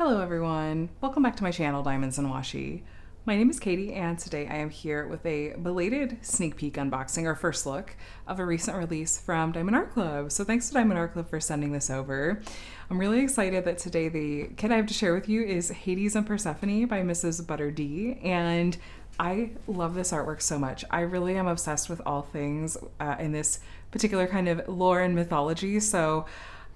Hello everyone, welcome back to my channel Diamonds and Washi. My name is Katie and today I am here with a belated sneak peek unboxing or first look of a recent release from Diamond Art Club. So thanks to Diamond Art Club for sending this over. I'm really excited that today the kit I have to share with you is Hades and Persephone by MrsButterD, and I love this artwork so much. I really am obsessed with all things in this particular kind of lore and mythology, so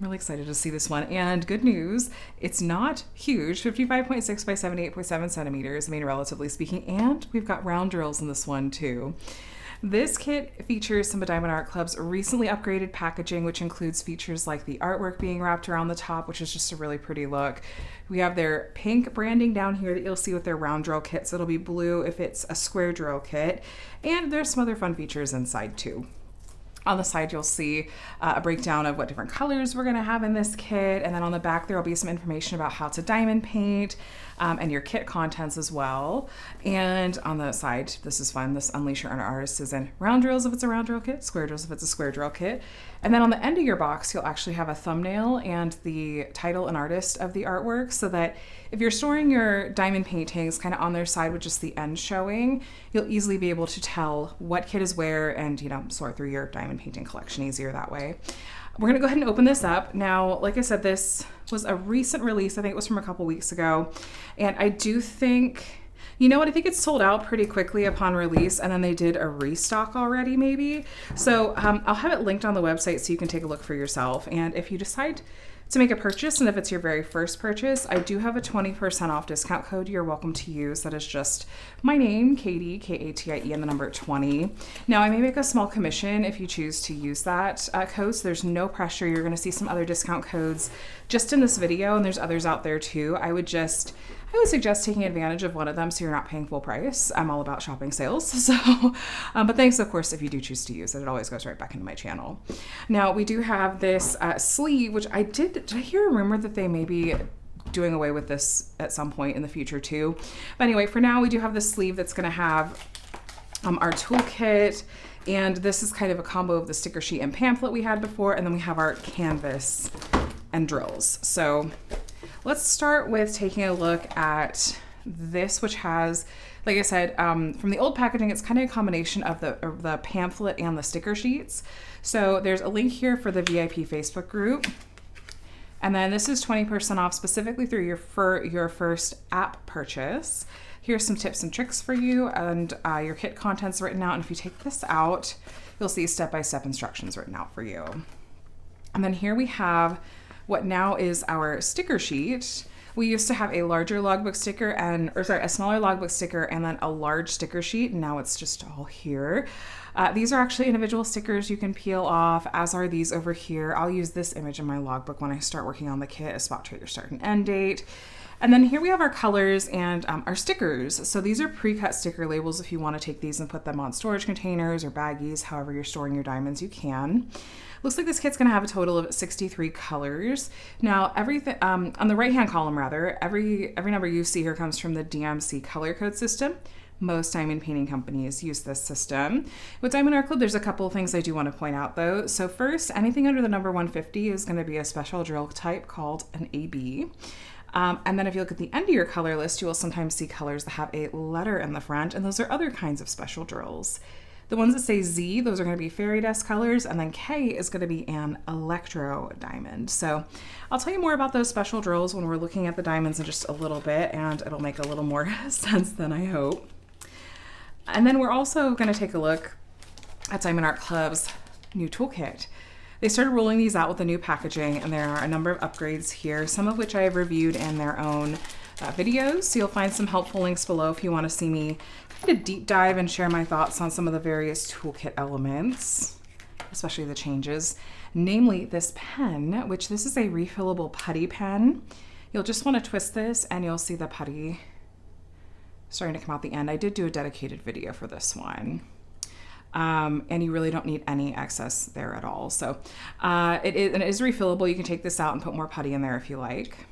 I'm really excited to see this one. And good news, it's not huge, 55.6 by 78.7 centimeters, I mean, relatively speaking, and we've got round drills in this one too. This kit features some of Diamond Art Club's recently upgraded packaging, which includes features like the artwork being wrapped around the top, which is just a really pretty look. We have their pink branding down here that you'll see with their round drill kits. It'll be blue if it's a square drill kit, and there's some other fun features inside too. On the side, you'll see a breakdown of what different colors we're going to have in this kit. And then on the back, there will be some information about how to diamond paint and your kit contents as well. And on the side, this is fun. This Unleash Your Inner Artist is in round drills if it's a round drill kit, square drills if it's a square drill kit. And then on the end of your box, you'll actually have a thumbnail and the title and artist of the artwork, so that if you're storing your diamond paintings kind of on their side with just the end showing, you'll easily be able to tell what kit is where and, you know, sort through your diamond painting collection easier that way. We're gonna go ahead and open this up. Now, like I said, this was a recent release. I think it was from a couple weeks ago. And I do think, you know what, I think it's sold out pretty quickly upon release, and then they did a restock already maybe. So I'll have it linked on the website so you can take a look for yourself. And if you decide to make a purchase, and if it's your very first purchase, I do have a 20% off discount code you're welcome to use. That is just my name, Katie, K-A-T-I-E, and the number 20. Now, I may make a small commission if you choose to use that code, so there's no pressure. You're gonna see some other discount codes just in this video, and there's others out there too. I would suggest taking advantage of one of them so you're not paying full price. I'm all about shopping sales. So, but thanks, of course, if you do choose to use it. It always goes right back into my channel. Now, we do have this sleeve, which did I hear a rumor that they may be doing away with this at some point in the future too? But anyway, for now, we do have this sleeve that's gonna have our toolkit, and this is kind of a combo of the sticker sheet and pamphlet we had before, and then we have our canvas and drills. So let's start with taking a look at this, which has, like I said, from the old packaging, it's kind of a combination of the pamphlet and the sticker sheets. So there's a link here for the VIP Facebook group. And then this is 20% off specifically through your first app purchase. Here's some tips and tricks for you, and your kit contents written out. And if you take this out, you'll see step-by-step instructions written out for you. And then here we have what now is our sticker sheet. We used to have a larger logbook sticker a smaller logbook sticker and then a large sticker sheet, and now it's just all here. These are actually individual stickers you can peel off, as are these over here. I'll use this image in my logbook when I start working on the kit, a spot to your start and end date. And then here we have our colors and our stickers. So these are pre-cut sticker labels. If you want to take these and put them on storage containers or baggies, however you're storing your diamonds, you can. Looks like this kit's gonna have a total of 63 colors. Now, everything on the right-hand column, rather, every number you see here comes from the DMC color code system. Most diamond painting companies use this system. With Diamond Art Club, there's a couple of things I do want to point out though. So first, anything under the number 150 is going to be a special drill type called an AB. And then if you look at the end of your color list, you will sometimes see colors that have a letter in the front, and those are other kinds of special drills. The ones that say Z, those are going to be fairy dust colors, and then K is going to be an electro diamond. So I'll tell you more about those special drills when we're looking at the diamonds in just a little bit, and it'll make a little more sense than I hope. And then we're also going to take a look at Diamond Art Club's new toolkit. They started rolling these out with the new packaging, and there are a number of upgrades here, some of which I have reviewed in their own videos. So you'll find some helpful links below if you want to see me kind of deep dive and share my thoughts on some of the various toolkit elements, especially the changes, namely this pen, which this is a refillable putty pen. You'll just want to twist this and you'll see the putty starting to come out the end. I did do a dedicated video for this one. And you really don't need any excess there at all. So it is refillable. You can take this out and put more putty in there if you like.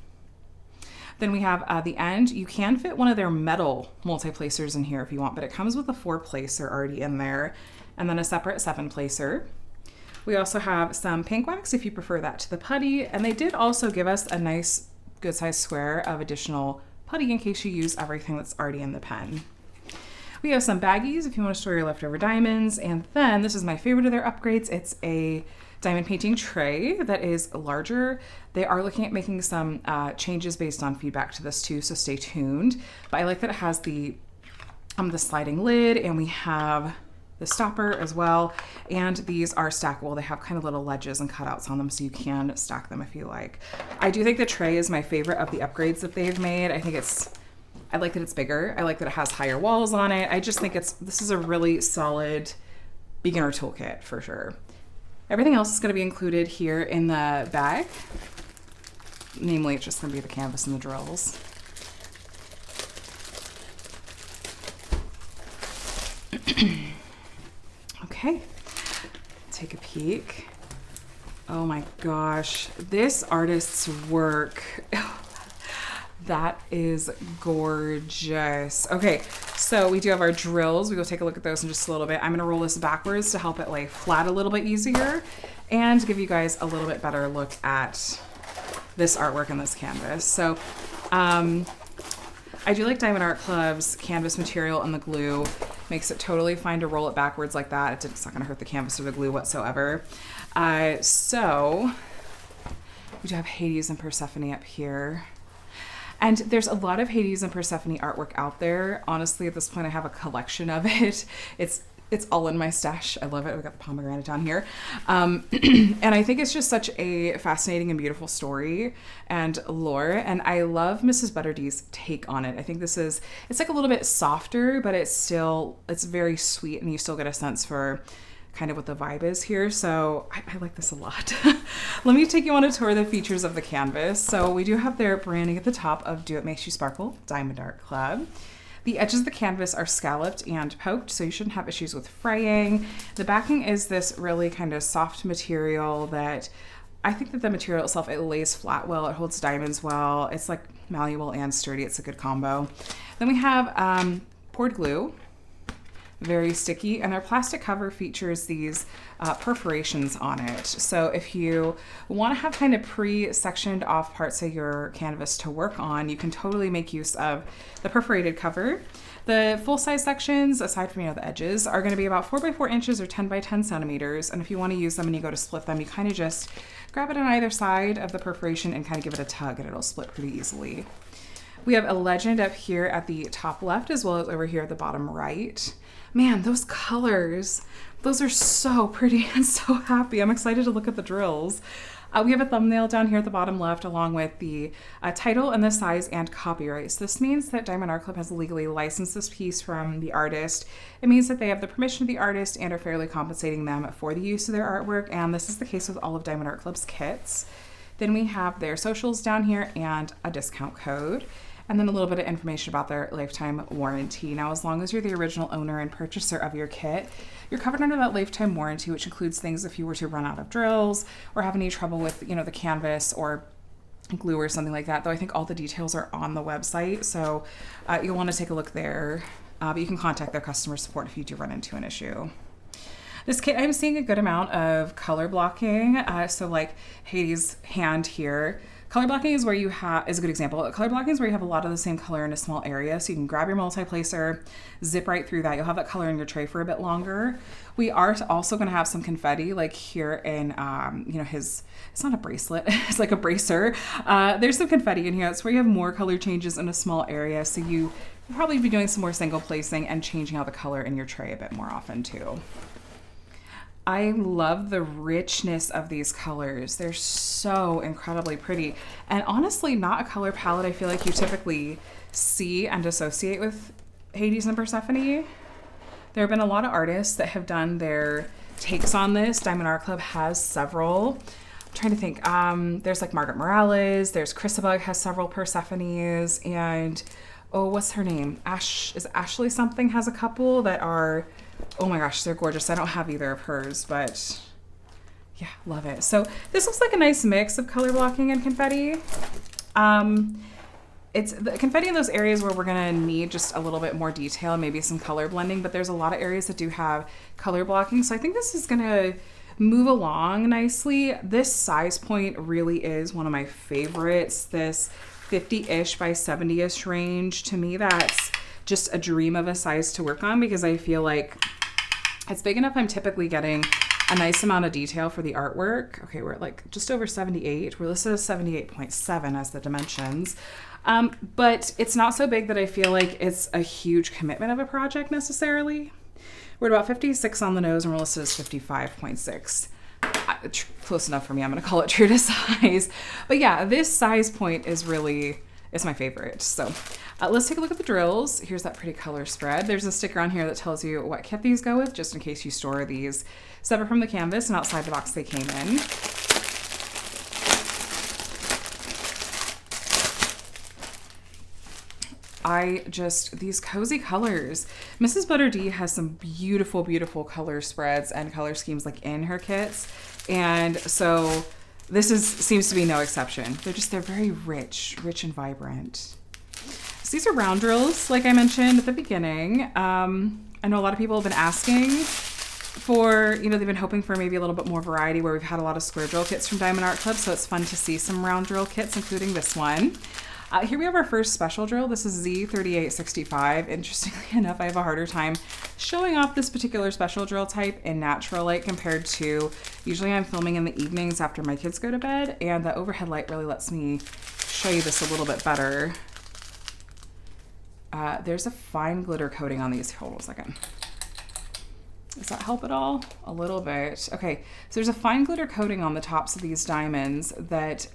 Then we have the end. You can fit one of their metal multi-placers in here if you want, but it comes with a 4-placer already in there, and then a separate 7-placer. We also have some pink wax if you prefer that to the putty, and they did also give us a nice good sized square of additional putty in case you use everything that's already in the pen. We have some baggies if you want to store your leftover diamonds. And then this is my favorite of their upgrades. It's a diamond painting tray that is larger. They are looking at making some changes based on feedback to this too, so stay tuned. But I like that it has the sliding lid, and we have the stopper as well. And these are stackable. They have kind of little ledges and cutouts on them, so you can stack them if you like. I do think the tray is my favorite of the upgrades that they've made. I like that it's bigger. I like that it has higher walls on it. I just think this is a really solid beginner toolkit for sure. Everything else is going to be included here in the bag. Namely, it's just going to be the canvas and the drills. Okay, take a peek. Oh my gosh, this artist's work. That is gorgeous. Okay, so we do have our drills. We will take a look at those in just a little bit. I'm gonna roll this backwards to help it lay flat a little bit easier and give you guys a little bit better look at this artwork and this canvas. So I do like Diamond Art Club's canvas material, and the glue makes it totally fine to roll it backwards like that. It's not gonna hurt the canvas or the glue whatsoever. So we do have Hades and Persephone up here. And there's a lot of Hades and Persephone artwork out there. Honestly, at this point, I have a collection of it. It's all in my stash. I love it. We've got the pomegranate down here. And I think it's just such a fascinating and beautiful story and lore. And I love MrsButterD's take on it. I think it's like a little bit softer, but it's very sweet, and you still get a sense for kind of what the vibe is here. So I like this a lot. Let me take you on a tour of the features of the canvas. So we do have their branding at the top of Do It Makes You Sparkle, Diamond Art Club. The edges of the canvas are scalloped and poked, so you shouldn't have issues with fraying. The backing is this really kind of soft material that I think that the material itself, it lays flat well, it holds diamonds well. It's like malleable and sturdy. It's a good combo. Then we have poured glue. Very sticky, and their plastic cover features these perforations on it. So if you want to have kind of pre-sectioned off parts of your canvas to work on, you can totally make use of the perforated cover. The full-size sections, aside from the edges, are going to be about 4 by 4 inches or 10 by 10 centimeters. And if you want to use them and you go to split them, you kind of just grab it on either side of the perforation and kind of give it a tug, and it'll split pretty easily. We have a legend up here at the top left, as well as over here at the bottom right. Man, those colors, those are so pretty and so happy. I'm excited to look at the drills. We have a thumbnail down here at the bottom left, along with the title and the size and copyright. So this means that Diamond Art Club has legally licensed this piece from the artist. It means that they have the permission of the artist and are fairly compensating them for the use of their artwork. And this is the case with all of Diamond Art Club's kits. Then we have their socials down here and a discount code. And then a little bit of information about their lifetime warranty. Now, as long as you're the original owner and purchaser of your kit, you're covered under that lifetime warranty, which includes things if you were to run out of drills or have any trouble with, the canvas or glue or something like that. Though I think all the details are on the website, so you'll want to take a look there. But you can contact their customer support if you do run into an issue. This kit, I'm seeing a good amount of color blocking. So like Hades' hand here. Color blocking is a good example. Color blocking is where you have a lot of the same color in a small area. So you can grab your multi-placer, zip right through that. You'll have that color in your tray for a bit longer. We are also going to have some confetti, like here in, it's not a bracelet, it's like a bracer. There's some confetti in here. That's where you have more color changes in a small area. So you'll probably be doing some more single placing and changing out the color in your tray a bit more often too. I love the richness of these colors. They're so incredibly pretty. And honestly, not a color palette I feel like you typically see and associate with Hades and Persephone. There have been a lot of artists that have done their takes on this. Diamond Art Club has several. I'm trying to think. There's like Margaret Morales. There's Chrisabug has several Persephones. And, what's her name? Ashley something has a couple that are... Oh my gosh, they're gorgeous. I don't have either of hers, but yeah, love it. So this looks like a nice mix of color blocking and confetti. It's the confetti in those areas where we're gonna need just a little bit more detail, maybe some color blending, but there's a lot of areas that do have color blocking. So I think this is gonna move along nicely. This size point really is one of my favorites. This 50-ish by 70-ish range. To me, that's just a dream of a size to work on because I feel like it's big enough. I'm typically getting a nice amount of detail for the artwork. Okay, we're at like just over 78. We're listed as 78.7 as the dimensions. But it's not so big that I feel like it's a huge commitment of a project necessarily. We're at about 56 on the nose and we're listed as 55.6. Close enough for me. I'm going to call it true to size. But yeah, this size point is my favorite. So let's take a look at the drills. Here's that pretty color spread. There's a sticker on here that tells you what kit these go with, just in case you store these separate from the canvas and outside the box they came in. These cozy colors. MrsButterD has some beautiful, beautiful color spreads and color schemes like in her kits. And so this seems to be no exception. They're very rich and vibrant. So these are round drills, like I mentioned at the beginning. I know a lot of people have been asking for, they've been hoping for maybe a little bit more variety where we've had a lot of square drill kits from Diamond Art Club. So it's fun to see some round drill kits, including this one. Here we have our first special drill. This is Z3865. Interestingly enough, I have a harder time showing off this particular special drill type in natural light compared to usually I'm filming in the evenings after my kids go to bed, and the overhead light really lets me show you this a little bit better. There's a fine glitter coating on these. Hold on a second. Does that help at all? A little bit. Okay, so there's a fine glitter coating on the tops of these diamonds that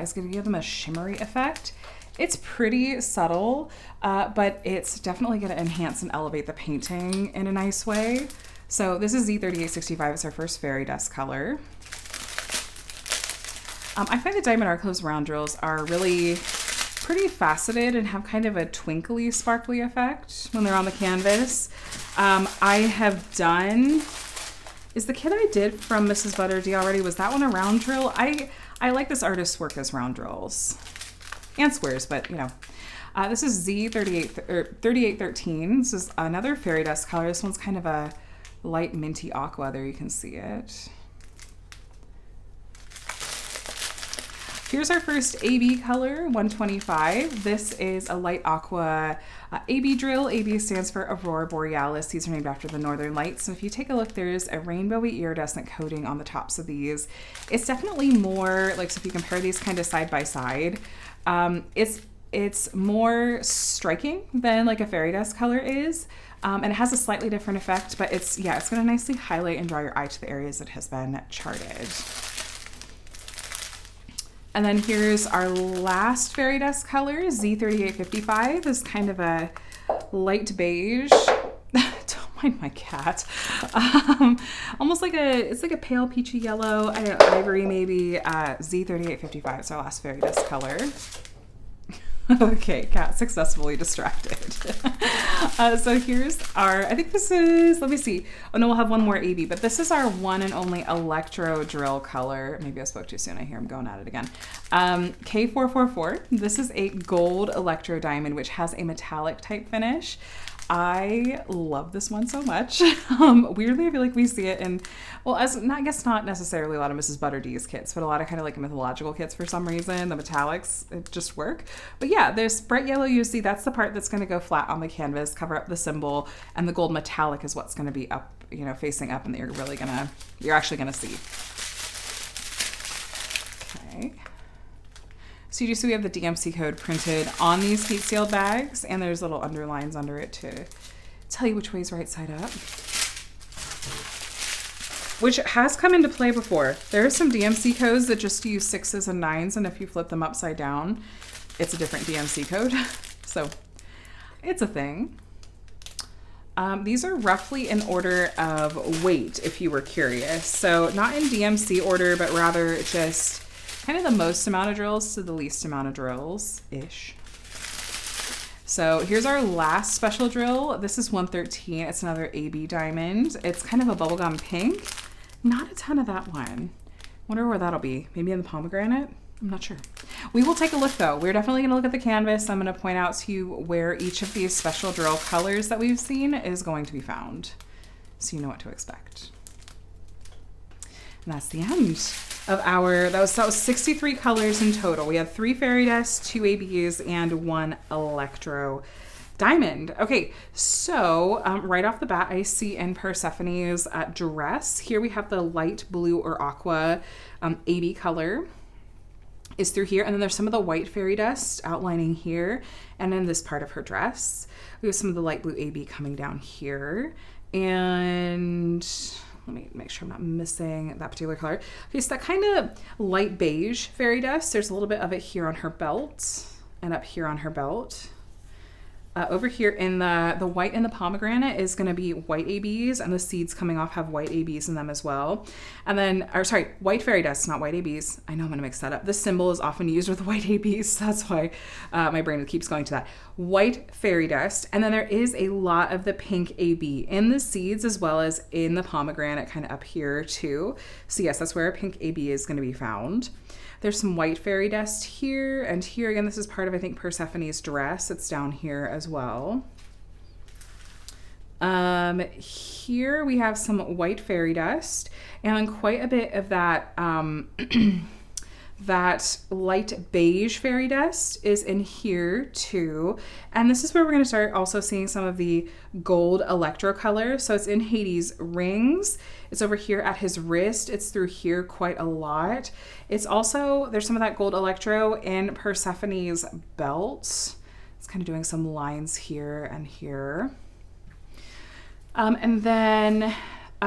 is going to give them a shimmery effect. It's pretty subtle, but it's definitely going to enhance and elevate the painting in a nice way. So this is Z3865. It's our first fairy dust color. I find the Diamond Art Club's round drills are really pretty faceted and have kind of a twinkly, sparkly effect when they're on the canvas. Is the kit I did from MrsButterD already, was that one a round drill? I like this artist's work as round drills and squares, but this is Z3813. This is another fairy dust color. This one's kind of a light minty aqua. There you can see it. Here's our first AB color, 125. This is a light aqua AB drill. AB stands for Aurora Borealis. These are named after the Northern Lights. So if you take a look, there's a rainbowy iridescent coating on the tops of these. It's definitely more, so if you compare these kind of side by side, it's more striking than like a fairy dust color is. And it has a slightly different effect, but it's going to nicely highlight and draw your eye to the areas that has been charted. And then here's our last fairy dust color, Z3855. This is kind of a light beige. Don't mind my cat. Almost like it's like a pale peachy yellow, I don't know, ivory maybe. Z3855 is our last fairy dust color. Okay, cat successfully distracted. So here's our, I think this is, let me see. Oh no, we'll have one more AB, but this is our one and only electro drill color. Maybe I spoke too soon. I hear I'm going at it again. K444. This is a gold electro diamond, which has a metallic type finish. I love this one so much. Weirdly, I feel like we see it in, well, I guess not necessarily a lot of MrsButterD's kits, but a lot of kind of like mythological kits for some reason. The metallics, it just work. But yeah, there's bright yellow you see. That's the part that's going to go flat on the canvas, cover up the symbol, and the gold metallic is what's going to be up, facing up, and that you're actually going to see. Okay. So you see we have the DMC code printed on these heat sealed bags, and there's little underlines under it to tell you which way is right side up. Which has come into play before. There are some DMC codes that just use 6s and 9s, and if you flip them upside down, it's a different DMC code. So it's a thing. These are roughly in order of weight, if you were curious. So not in DMC order, but rather just kind of the most amount of drills to the least amount of drills-ish. So here's our last special drill. This is 113. It's another AB diamond. It's kind of a bubblegum pink. Not a ton of that one. Wonder where that'll be. Maybe in the pomegranate? I'm not sure. We will take a look though. We're definitely gonna look at the canvas. I'm gonna point out to you where each of these special drill colors that we've seen is going to be found, so you know what to expect. And that's the end of our, that was 63 colors in total. We had 3 fairy dust, 2 ABs, and 1 electro diamond. Okay, so right off the bat, I see in Persephone's dress, here we have the light blue or aqua AB color is through here. And then there's some of the white fairy dust outlining here. And then this part of her dress, we have some of the light blue AB coming down here. And let me make sure I'm not missing that particular color. Okay, so that kind of light beige fairy dust, there's a little bit of it here on her belt and up here on her belt. Over here in the white in the pomegranate is going to be white ABs, and the seeds coming off have white ABs in them as well. And then, or sorry, white fairy dust, not white ABs. I know I'm going to mix that up. This symbol is often used with white ABs, so that's why my brain keeps going to that. White fairy dust, and then there is a lot of the pink AB in the seeds as well as in the pomegranate kind of up here too. So yes, that's where a pink AB is going to be found. There's some white fairy dust here and here. Again, this is part of, I think, Persephone's dress. It's down here as well. Here we have some white fairy dust and then quite a bit of that that light beige fairy dust is in here too. And this is where we're going to start also seeing some of the gold electro color. So it's in Hades' rings. It's over here at his wrist. It's through here quite a lot. It's also, there's some of that gold electro in Persephone's belt. It's kind of doing some lines here and here. And then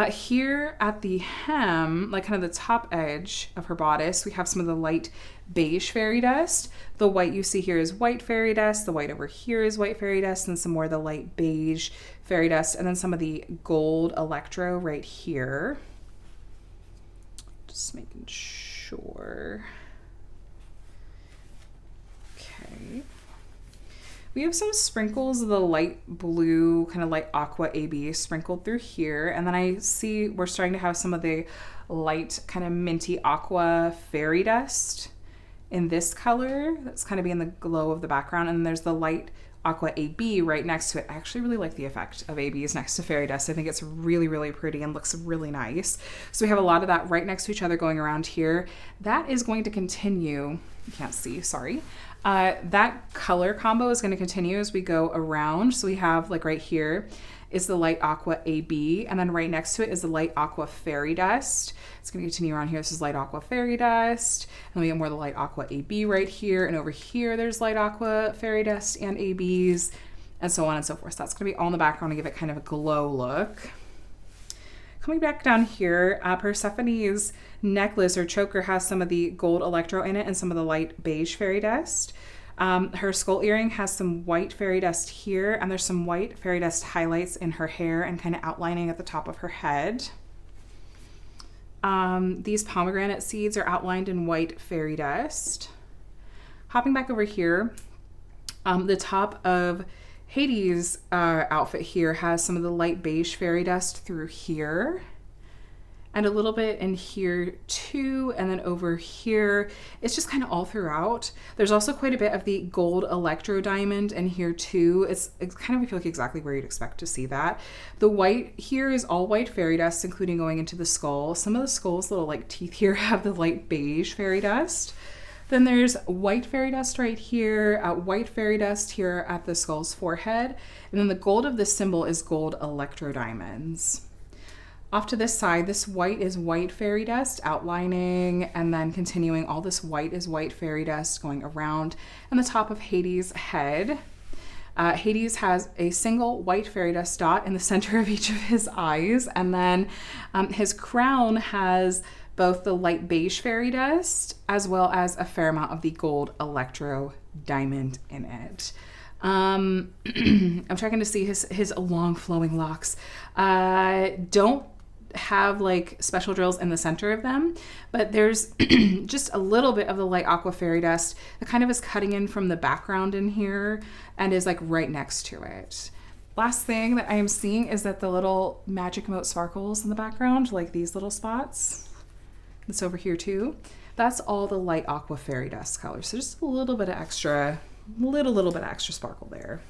here at the hem, like kind of the top edge of her bodice, we have some of the light beige fairy dust. The white you see here is white fairy dust. The white over here is white fairy dust, and some more of the light beige fairy dust, and then some of the gold electro right here. Just making sure. Okay. We have some sprinkles of the light blue, kind of light aqua AB sprinkled through here. And then I see we're starting to have some of the light kind of minty aqua fairy dust in this color. That's kind of being the glow of the background. And then there's the light aqua AB right next to it. I actually really like the effect of ABs next to fairy dust. I think it's really, really pretty and looks really nice. So we have a lot of that right next to each other going around here. That is going to continue. You can't see, sorry. That color combo is going to continue as we go around. So we have, like right here is the light aqua AB, and then right next to it is the light aqua fairy dust. It's going to continue around here. This is light aqua fairy dust, and we have more of the light aqua AB right here, and over here there's light aqua fairy dust and ABs, and so on and so forth. So that's going to be all in the background to give it kind of a glow look. Coming back down here, Persephone's necklace or choker has some of the gold electro in it and some of the light beige fairy dust. Her skull earring has some white fairy dust here, and there's some white fairy dust highlights in her hair and kind of outlining at the top of her head. These pomegranate seeds are outlined in white fairy dust. Hopping back over here, the top of Hades' outfit here has some of the light beige fairy dust through here and a little bit in here too, and then over here it's just kind of all throughout. There's also quite a bit of the gold electro diamond in here too. It's kind of, I feel like, exactly where you'd expect to see that. The white here is all white fairy dust, including going into the skull. Some of the skull's little like teeth here have the light beige fairy dust. Then there's white fairy dust right here, white fairy dust here at the skull's forehead, and then the gold of this symbol is gold electro diamonds. Off to this side, this white is white fairy dust outlining, and then continuing, all this white is white fairy dust going around, and the top of Hades' head. Hades has a single white fairy dust dot in the center of each of his eyes, and then his crown has both the light beige fairy dust as well as a fair amount of the gold electro diamond in it. I'm checking to see his long flowing locks. Don't have like special drills in the center of them, but there's just a little bit of the light aqua fairy dust that kind of is cutting in from the background in here and is like right next to it. Last thing that I am seeing is that the little magic moat sparkles in the background, like these little spots. It's over here too. That's all the light aqua fairy dust color. So just a little bit of extra, little bit of extra sparkle there.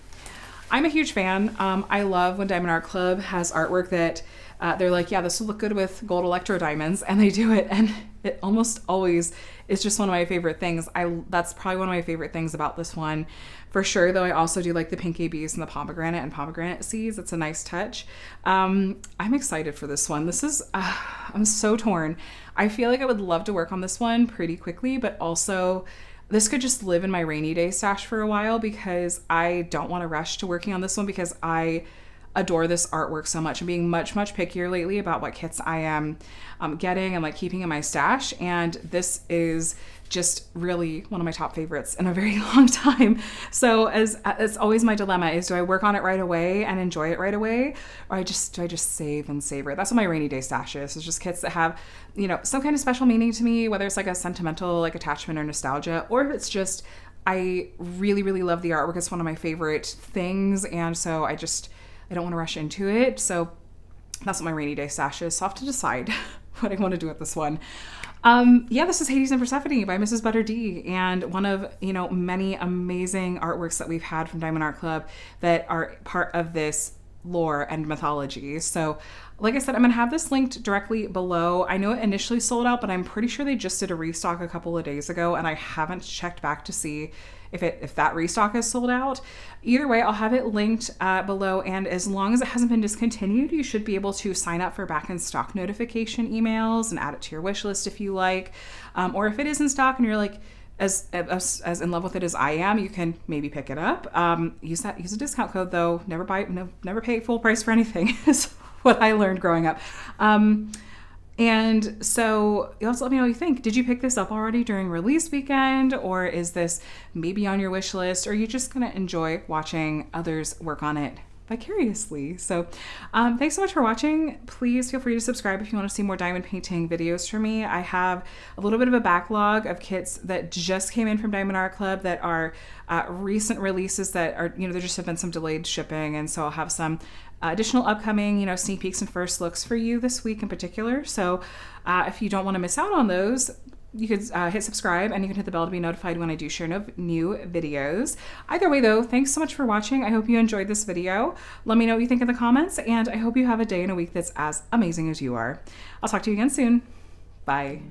I'm a huge fan. I love when Diamond Art Club has artwork that they're like, yeah, this will look good with gold electro diamonds, and they do it, and it almost always is just one of my favorite things. That's probably one of my favorite things about this one, for sure. Though I also do like the pink ABs and the pomegranate and pomegranate seeds. It's a nice touch. I'm excited for this one. This is I'm so torn. I feel like I would love to work on this one pretty quickly, but also this could just live in my rainy day stash for a while, because I don't want to rush to working on this one, because I adore this artwork so much. I'm being much pickier lately about what kits I am getting and like keeping in my stash, and this is just really one of my top favorites in a very long time. So as it's always my dilemma is, do I work on it right away and enjoy it right away, or do I just save and savor it? That's what my rainy day stash is. It's just kits that have, you know, some kind of special meaning to me, whether it's like a sentimental like attachment or nostalgia, or if it's just I really love the artwork. It's one of my favorite things, and so I don't want to rush into it. So that's what my rainy day stash is. So I have to decide what I want to do with this one. Yeah, this is Hades and Persephone by MrsButterD, and one of, you know, many amazing artworks that we've had from Diamond Art Club that are part of this lore and mythology. So like I said, I'm gonna have this linked directly below. I know it initially sold out, but I'm pretty sure they just did a restock a couple of days ago, and I haven't checked back to see if that restock is sold out. Either way, I'll have it linked below, and as long as it hasn't been discontinued, you should be able to sign up for back in stock notification emails and add it to your wish list if you like. Or if it is in stock and you're like as in love with it as I am, you can maybe pick it up. Use a discount code though. Never pay full price for anything is what I learned growing up. And so you also let me know what you think. Did you pick this up already during release weekend, or is this maybe on your wish list, or are you just gonna enjoy watching others work on it vicariously? So thanks so much for watching. Please feel free to subscribe if you want to see more diamond painting videos from me. I have a little bit of a backlog of kits that just came in from Diamond Art Club that are recent releases that are, you know, there just have been some delayed shipping, and so I'll have some additional upcoming, you know, sneak peeks and first looks for you this week in particular. So if you don't want to miss out on those, you could hit subscribe, and you can hit the bell to be notified when I do share new videos. Either way though, thanks so much for watching. I hope you enjoyed this video. Let me know what you think in the comments, and I hope you have a day and a week that's as amazing as you are. I'll talk to you again soon. Bye.